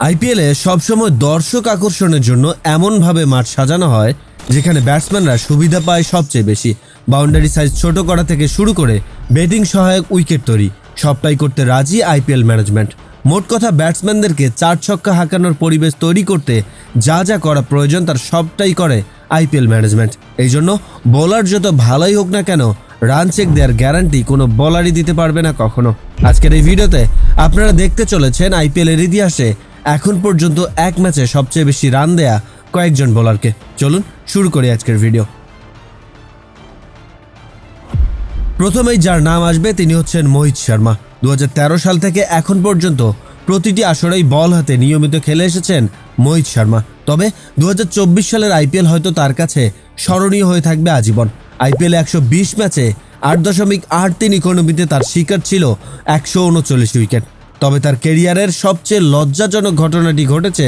আইপিএলে সবসময় দর্শক আকর্ষণের জন্য এমনভাবে মাঠ সাজানো হয় যেখানে ব্যাটসম্যানরা সুবিধা পায় সবচেয়ে বেশি। বাউন্ডারি সাইজ ছোট করা থেকে শুরু করে ব্যাটিং সহায়ক উইকেট তৈরি সবটাই করতে রাজি আইপিএল ম্যানেজমেন্ট। মোট কথা, ব্যাটসম্যানদেরকে 4 ছক্কা হাঁকানোর পরিবেশ তৈরি করতে যা যা করা প্রয়োজন তার সবটাই করে আইপিএল ম্যানেজমেন্ট। এই জন্য বোলার যত ভালোই হোক না কেন, রান চেক দেওয়ার গ্যারান্টি কোনো বোলারই দিতে পারবে না কখনো। আজকের এই ভিডিওতে আপনারা দেখতে চলেছেন আইপিএলের ইতিহাসে এখন পর্যন্ত এক ম্যাচে সবচেয়ে বেশি রান দেয়া কয়েকজন বোলারকে। চলুন শুরু করি আজকের ভিডিও। প্রথমেই যার নাম আসবে তিনি হচ্ছেন মোহিত শর্মা। 2013 সাল থেকে এখন পর্যন্ত প্রতিটি আসরেই বল হাতে নিয়মিত খেলে এসেছেন মোহিত শর্মা। তবে 2024 সালের আইপিএল হয়তো তার কাছে স্মরণীয় হয়ে থাকবে আজীবন। আইপিএলে 120 ম্যাচে 8.83 ইকোনমিতে তার শিকার ছিল 139 উইকেট। তবে তার ক্যারিয়ারের সবচেয়ে লজ্জাজনক ঘটনাটি ঘটেছে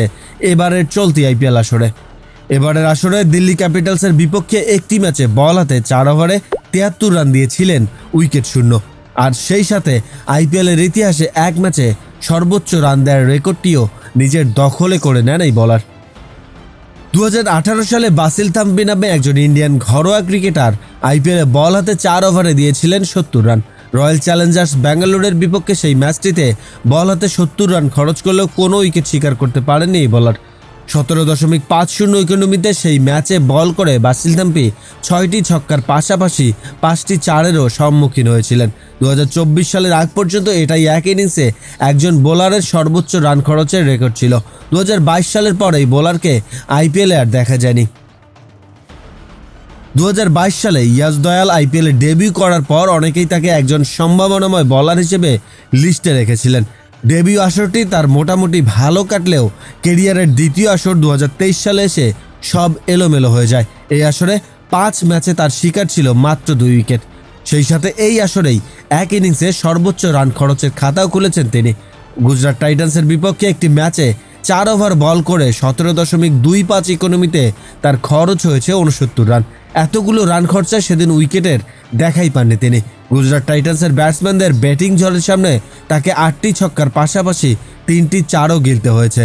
এবারের চলতি আইপিএল আসরে। এবারের আসরে দিল্লি ক্যাপিটালসের বিপক্ষে একটি ম্যাচে বল হাতে 4 ওভারে 73 রান দিয়েছিলেন উইকেট শূন্য। আর সেই সাথে আইপিএলের ইতিহাসে এক ম্যাচে সর্বোচ্চ রান দেওয়ার রেকর্ডটিও নিজের দখলে করে নেন এই বোলার। 2018 সালে বাসিল থাম্পি নামে একজন ইন্ডিয়ান ঘরোয়া ক্রিকেটার আইপিএলে বল হাতে 4 ওভারে দিয়েছিলেন 70 রান। রয়্যাল চ্যালেঞ্জার্স ব্যাঙ্গালোরের বিপক্ষে সেই ম্যাচটিতে বল হাতে 70 রান খরচ করলেও কোনো উইকেট শিকার করতে পারেননি এই বোলার। 17.50 ইকোনমিতে সেই ম্যাচে বল করে বাসিল থাম্পি 6টি ছক্কার পাশাপাশি 5টি চারেরও সম্মুখীন হয়েছিলেন। 2024 সালের আগ পর্যন্ত এটাই এক ইনিংসে একজন বোলারের সর্বোচ্চ রান খরচের রেকর্ড ছিল। 2022 সালের পর এই বোলারকে আইপিএলে আর দেখা যায়নি। 2022 সালে ইয়াশ দয়াল আইপিএলে ডেবিউ করার পর অনেকেই তাকে একজন সম্ভাবনাময় বোলার হিসেবে লিস্টে রেখেছিলেন। ডেবিউ আসরটি তার মোটামুটি ভালো কাটলেও ক্যারিয়ারের দ্বিতীয় আসর 2023 সালে এসে সব এলোমেলো হয়ে যায়। এই আসরে 5 ম্যাচে তার শিকার ছিল মাত্র 2 উইকেট। সেই সাথে এই আসরেই এক ইনিংসে সর্বোচ্চ রান খরচের খাতাও খুলেছেন তিনি। গুজরাট টাইটান্সের বিপক্ষে একটি ম্যাচে 4 ওভার বল করে 17.25 ইকোনমিতে তার খরচ হয়েছে 69 রান। এতগুলো রান খরচায় সেদিন উইকেটের দেখাই পাননি তিনি। গুজরাট টাইটান্সের ব্যাটসম্যানদের ব্যাটিং ঝড়ের সামনে তাকে 8টি ছক্কার পাশাপাশি 3টি চারও গিলতে হয়েছে।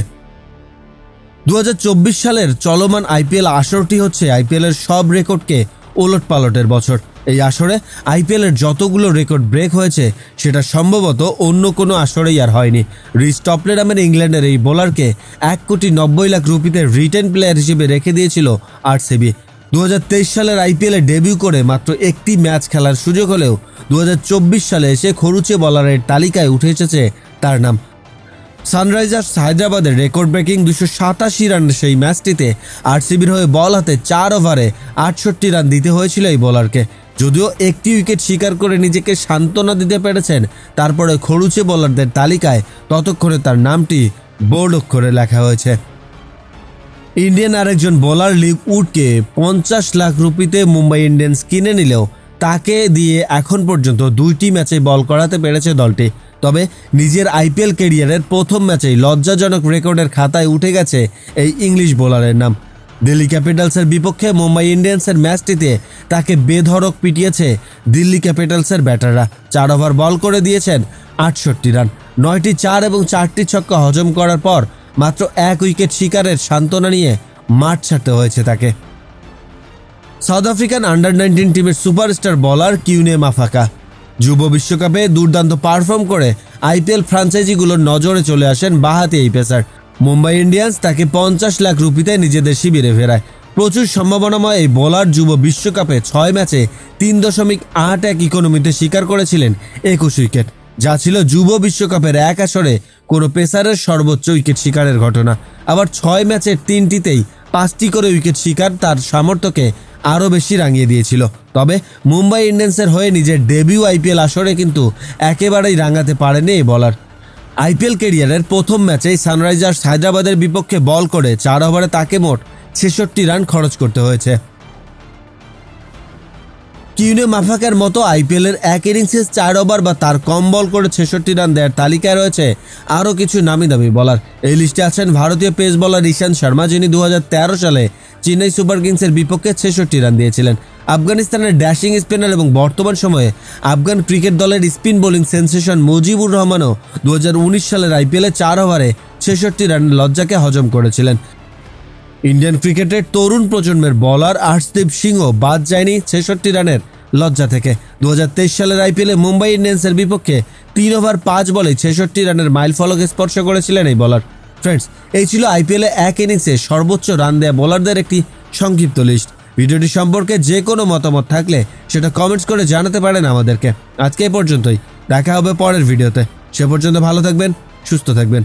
2024 সালের চলমান আইপিএল আসরটি হচ্ছে আইপিএলের সব রেকর্ডকে ওলটপালটের বছর। এই আসরে আইপিএলের যতগুলো রেকর্ড ব্রেক হয়েছে সেটা সম্ভবত অন্য কোনো আসরেই আর হয়নি। রিচ টপলে নামের ইংল্যান্ডের এই বোলারকে 1,90,00,000 রুপিতে রিটেন প্লেয়ার হিসেবে রেখে দিয়েছিল আরসিবি। 2023 সালের আইপিএলে ডেবিউ করে মাত্র একটি ম্যাচ খেলার সুযোগ হলেও 2024 সালে এসে খরুচে বোলারের তালিকায় উঠে এসেছে তার নাম। সানরাইজার্স হায়দ্রাবাদের রেকর্ড ব্রেকিং 287 রানের সেই ম্যাচটিতে আরসিবির হয়ে বল হাতে 4 ওভারে 68 রান দিতে হয়েছিল এই বোলারকে। যদিও একটি উইকেট শিকার করে নিজেকে সান্ত্বনা দিতে পেরেছেন, তারপরে খরুচে বোলারদের তালিকায় ততক্ষণে তার নামটি বোল্ড অক্ষরে লেখা হয়েছে। ইন্ডিয়ান আরেকজন বোলার লিক উডকে 50 লাখ রুপিতে মুম্বাই ইন্ডিয়ান্স কিনে নিলেও তাকে দিয়ে এখন পর্যন্ত 2টি ম্যাচে বল করাতে পেরেছে দলটি। তবে নিজের আইপিএল ক্যারিয়ারের প্রথম ম্যাচেই লজ্জাজনক রেকর্ডের খাতায় উঠে গেছে এই ইংলিশ বোলারের নাম। দিল্লি ক্যাপিটালসের বিপক্ষে মুম্বাই ইন্ডিয়ান্সের ম্যাচটিতে তাকে বেধড়ক পিটিয়েছে দিল্লি ক্যাপিটালসের ব্যাটাররা। 4 ওভার বল করে দিয়েছেন 68 রান। 9টি চার এবং 4টি ছক্কা হজম করার পর মাত্র 1 উইকেট শিকারের সান্ত্বনা নিয়ে মাঠ ছাড়তে হয়েছে তাকে। সাউথ আফ্রিকান আন্ডার-19 টিমের সুপারস্টার বোলার কিউনে মাফাকা যুব বিশ্বকাপে দুর্দান্ত পারফর্ম করে আইপিএল ফ্র্যাঞ্চাইজিগুলোর নজরে চলে আসেন বাঁহাতি এই পেসার। মুম্বাই ইন্ডিয়ান্স তাকে 50 লাখ রুপিতে নিজেদের শিবিরে ফেরায়। প্রচুর সম্ভাবনাময় এই বোলার যুব বিশ্বকাপে 6 ম্যাচে 3.81 ইকোনমিতে শিকার করেছিলেন 21 উইকেট, যা ছিল যুব বিশ্বকাপের এক আসরে কোনো পেসারের সর্বোচ্চ উইকেট শিকারের ঘটনা। আবার 6 ম্যাচের 3টিতেই 5টি করে উইকেট শিকার তার সামর্থ্যকে আরও বেশি রাঙিয়ে দিয়েছিল। তবে মুম্বাই ইন্ডিয়ান্সের হয়ে নিজের ডেবিউ আইপিএল আসরে কিন্তু একেবারেই রাঙাতে পারেনি এই বোলার। আইপিএল ক্যারিয়ারের প্রথম ম্যাচেই সানরাইজার্স হায়দ্রাবাদের বিপক্ষে বল করে 4 ওভারে তাকে মোট 66 রান খরচ করতে হয়েছে। কিউনে মাফাকার মতো আইপিএলের এক ইনিংসে 4 ওভার বা তার কম বল করে 66 রান দেওয়ার তালিকায় রয়েছে আরও কিছু নামি দামি বোলার। এই লিস্টে আছেন ভারতীয় পেস বোলার ঈশান্ত শর্মা, যিনি 2013 সালে চেন্নাই সুপার কিংসের বিপক্ষে 66 রান দিয়েছিলেন। আফগানিস্তানের ড্যাশিং স্পিনার এবং বর্তমান সময়ে আফগান ক্রিকেট দলের স্পিন বোলিং সেন্সেশন মুজিবুর রহমানও 2019 সালের আইপিএলে 4 ওভারে 66 রানের লজ্জাকে হজম করেছিলেন। ইন্ডিয়ান ক্রিকেটের তরুণ প্রজন্মের বলার আর্শদীপ সিংহ বাদ যায়নি 66 রানের লজ্জা থেকে। 2023 সালের আইপিএলে মুম্বাই ইন্ডিয়ান্সের বিপক্ষে 3 ওভার 5 বলে 66 রানের মাইল ফলক স্পর্শ করেছিলেন এই বলার। ফ্রেন্ডস, এই ছিল আইপিএলে এক ইনিংসে সর্বোচ্চ রান দেয়া বোলারদের একটি সংক্ষিপ্ত লিস্ট। ভিডিওটি সম্পর্কে যে কোনো মতামত থাকলে সেটা কমেন্টস করে জানাতে পারেন আমাদেরকে। আজকে এই পর্যন্তই, দেখা হবে পরের ভিডিওতে। সে পর্যন্ত ভালো থাকবেন, সুস্থ থাকবেন।